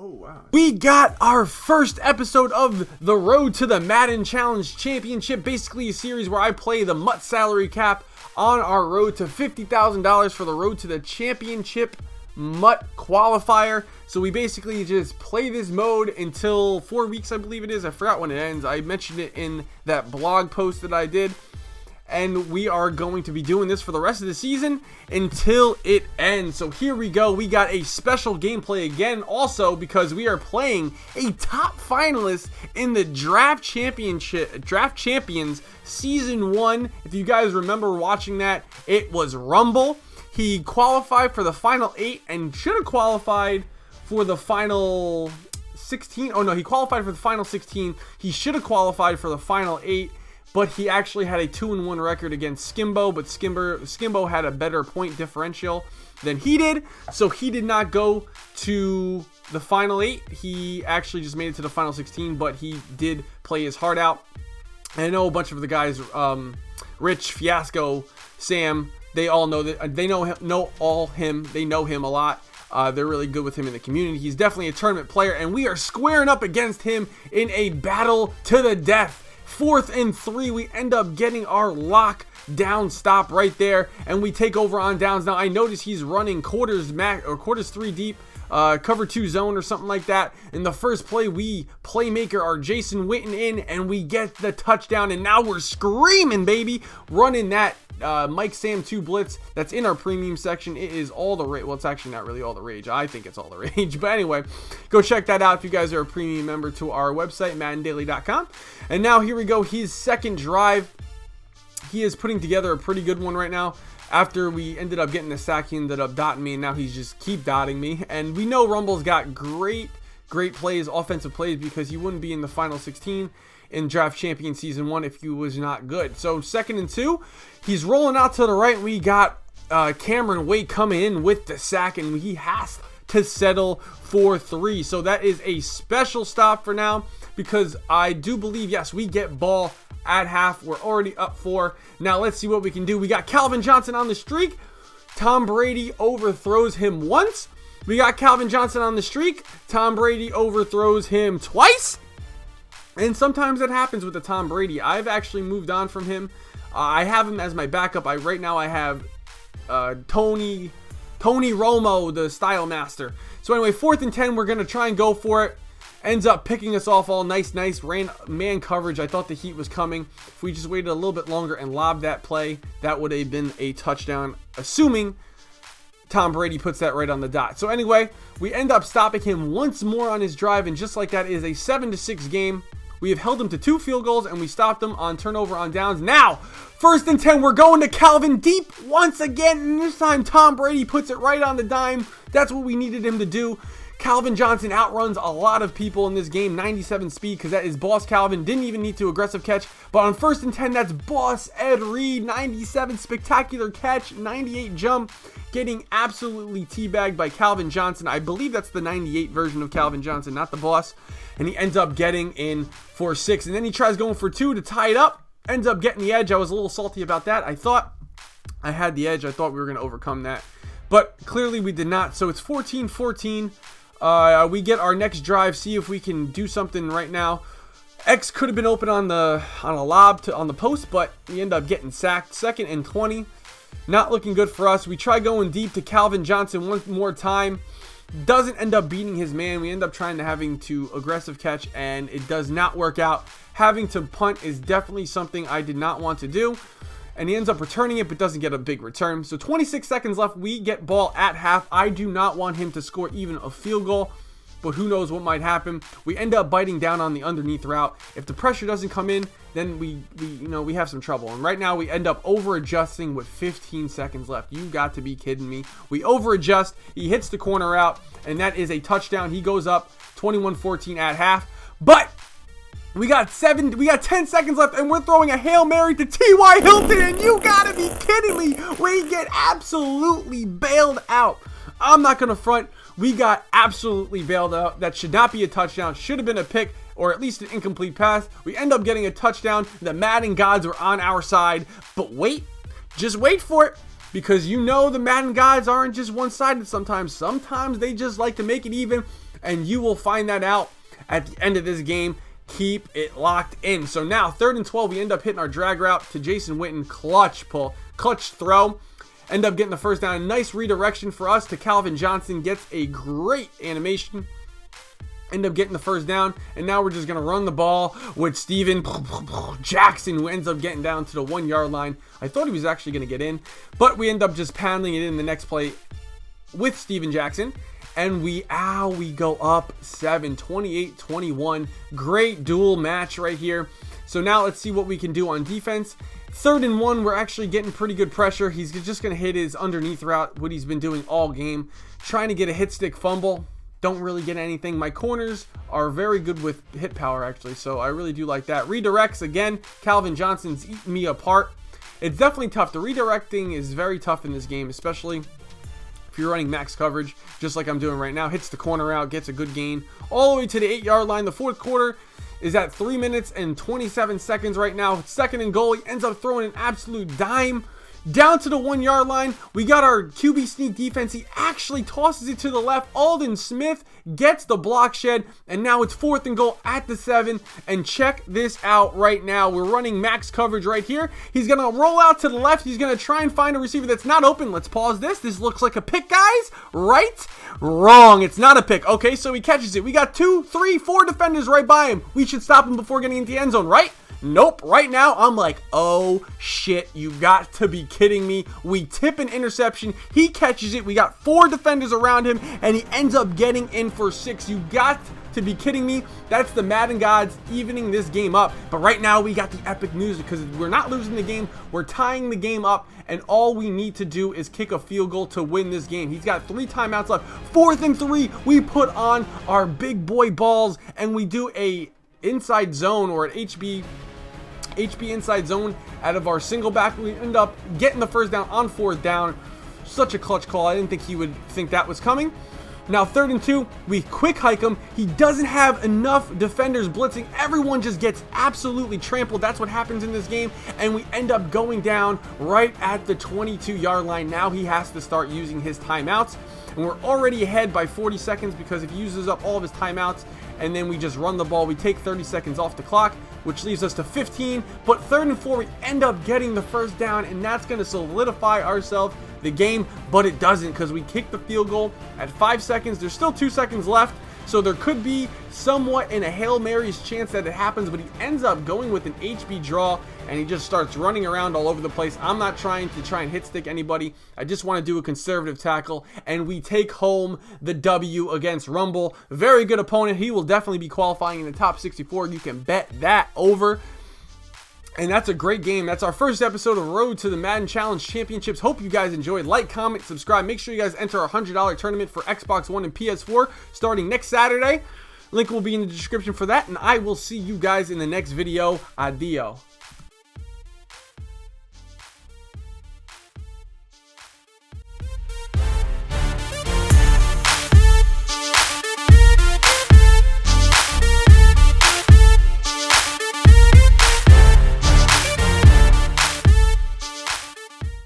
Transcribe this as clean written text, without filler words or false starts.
Oh, wow. We got our first episode of the Road to the Madden Challenge Championship, basically a series where I play the MUT salary cap on our road to $50,000 for the Road to the Championship MUT qualifier. So we basically just play this mode until 4 weeks, I believe it is. I forgot when it ends. I mentioned it in that blog post that I did. And we are going to be doing this for the rest of the season until it ends. So here we go. We got a special gameplay again also because we are playing a top finalist in the Draft Champions Season 1. If you guys remember watching that, it was Rumble. He qualified for the final 8 and should have qualified for the final 16. Oh no, he qualified for the final 16. He should have qualified for the final 8. But he actually had a 2-1 record against Skimbo, but Skimbo had a better point differential than he did, so he did not go to the final 8. He actually just made it to the final 16, but he did play his heart out. And I know a bunch of the guys, Rich, Fiasco, Sam, they all know that they know him. They know him a lot. They're really good with him in the community. He's definitely a tournament player, and we are squaring up against him in a battle to the death. 4th and 3, we end up getting our lock down stop right there, and we take over on downs. Now I notice he's running quarters 3 deep, cover 2 zone or something like that. In the first play, we playmaker our Jason Witten in, and we get the touchdown, and now we're screaming, baby, running that Mike Sam 2 blitz that's in our premium section. It is all the rage. Well, it's actually not really all the rage. I think it's all the rage. But anyway, go check that out if you guys are a premium member to our website, maddendaily.com. And now here we go. His second drive. He is putting together a pretty good one right now. After we ended up getting the sack, he ended up dotting me, and now he's just keep dotting me. And we know Rumble's got great plays, offensive plays, because he wouldn't be in the final 16 in Draft Champion Season 1 if he was not good. So 2nd and 2, he's rolling out to the right. We got Cameron Wade coming in with the sack, and he has to settle for 3. So that is a special stop for now, because I do believe, yes, we get ball at half. We're already up 4. Now let's see what we can do. We got Calvin Johnson on the streak. Tom Brady overthrows him once. We got Calvin Johnson on the streak. Tom Brady overthrows him twice. And sometimes it happens with the Tom Brady. I've actually moved on from him. I have him as my backup. Right now I have Tony Romo, the style master. So anyway, 4th and 10, we're going to try and go for it. Ends up picking us off all nice. Ran man coverage. I thought the heat was coming. If we just waited a little bit longer and lobbed that play, that would have been a touchdown, assuming Tom Brady puts that right on the dot. So anyway, we end up stopping him once more on his drive, and just like that, it is a 7-6 game. We have held him to 2 field goals, and we stopped him on turnover on downs. Now, 1st and 10, we're going to Calvin deep once again, and this time Tom Brady puts it right on the dime. That's what we needed him to do. Calvin Johnson outruns a lot of people in this game, 97 speed, because that is Boss Calvin. Didn't even need to aggressive catch, but on 1st and 10, that's Boss Ed Reed, 97 spectacular catch, 98 jump, getting absolutely teabagged by Calvin Johnson. I believe that's the 98 version of Calvin Johnson, not the Boss, and he ends up getting in for 6, and then he tries going for 2 to tie it up, ends up getting the edge. I was a little salty about that. I thought I had the edge. I thought we were going to overcome that, but clearly we did not. So it's 14-14. We get our next drive, see if we can do something right now. X could have been open on a lob on the post, but we end up getting sacked. 2nd and 20. Not looking good for us. We try going deep to Calvin Johnson one more time. Doesn't end up beating his man. We end up having to aggressive catch, and it does not work out. Having to punt is definitely something I did not want to do. And he ends up returning it, but doesn't get a big return. So 26 seconds left. We get ball at half. I do not want him to score even a field goal, but who knows what might happen. We end up biting down on the underneath route. If the pressure doesn't come in, then we have some trouble. And right now we end up over adjusting with 15 seconds left. You got to be kidding me. We over adjust. He hits the corner out, and that is a touchdown. He goes up 21-14 at half. But we got 10 seconds left, and we're throwing a Hail Mary to T.Y. Hilton, and you gotta be kidding me. We get absolutely bailed out. I'm not gonna front. We got absolutely bailed out. That should not be a touchdown. Should have been a pick, or at least an incomplete pass. We end up getting a touchdown. The Madden gods were on our side. But wait, just wait for it. Because you know the Madden gods aren't just one-sided sometimes. Sometimes they just like to make it even. and you will find that out at the end of this game. Keep it locked in. So now 3rd and 12, we end up hitting our drag route to Jason Witten. Clutch pull, clutch throw. End up getting the first down. Nice redirection for us to Calvin Johnson. Gets a great animation. End up getting the first down. And now we're just going to run the ball with Steven Jackson, who ends up getting down to the 1 yard line. I thought he was actually going to get in, but we end up just pounding it in the next play with Steven Jackson. And we go up 7, 28-21. Great dual match right here. So now let's see what we can do on defense. 3rd and 1, we're actually getting pretty good pressure. He's just going to hit his underneath route, what he's been doing all game. Trying to get a hit stick fumble. Don't really get anything. My corners are very good with hit power, actually, so I really do like that. Redirects, again, Calvin Johnson's eating me apart. It's definitely tough. The redirecting is very tough in this game, especially if you're running max coverage, just like I'm doing right now. Hits the corner out, gets a good gain. All the way to the 8 yard line. The 4th quarter is at 3 minutes and 27 seconds right now. 2nd and goal. He ends up throwing an absolute dime down to the 1 yard line. We got our QB sneak defense. He actually tosses it to the left. Alden Smith gets the block shed, and now it's 4th and goal at the 7. And check this out right now. We're running max coverage right here. He's going to roll out to the left. He's going to try and find a receiver that's not open. Let's pause this. This looks like a pick, guys. Right? Wrong. It's not a pick. Okay, so he catches it. We got 2, 3, 4 defenders right by him. We should stop him before getting into the end zone, right? Nope. Right now, I'm like, oh shit, you got to be kidding me. We tip an interception. He catches it. We got 4 defenders around him, and he ends up getting in for 6. You got to be kidding me. That's the Madden gods evening this game up. But right now, we got the epic news because we're not losing the game. We're tying the game up, and all we need to do is kick a field goal to win this game. He's got 3 timeouts left. 4th and 3, we put on our big boy balls, and we do a inside zone or an HB inside zone out of our single back. We end up getting the first down on 4th down. Such a clutch call. I didn't think he would think that was coming. Now 3rd and 2, we quick hike him. He doesn't have enough defenders blitzing. Everyone just gets absolutely trampled. That's what happens in this game, and we end up going down right at the 22 yard line. Now he has to start using his timeouts, and we're already ahead by 40 seconds because if he uses up all of his timeouts and then we just run the ball, we take 30 seconds off the clock, which leaves us to 15. But 3rd and 4, we end up getting the first down, and that's going to solidify ourselves the game, but it doesn't because we kicked the field goal at 5 seconds. There's still 2 seconds left, so there could be somewhat in a Hail Mary's chance that it happens, but he ends up going with an HB draw, and he just starts running around all over the place. I'm not trying to hit stick anybody. I just want to do a conservative tackle, and we take home the W against Rumble. Very good opponent. He will definitely be qualifying in the top 64. You can bet that over. And that's a great game. That's our first episode of Road to the Madden Challenge Championships. Hope you guys enjoyed. Like, comment, subscribe. Make sure you guys enter our $100 tournament for Xbox One and PS4 starting next Saturday. Link will be in the description for that. And I will see you guys in the next video. Adio.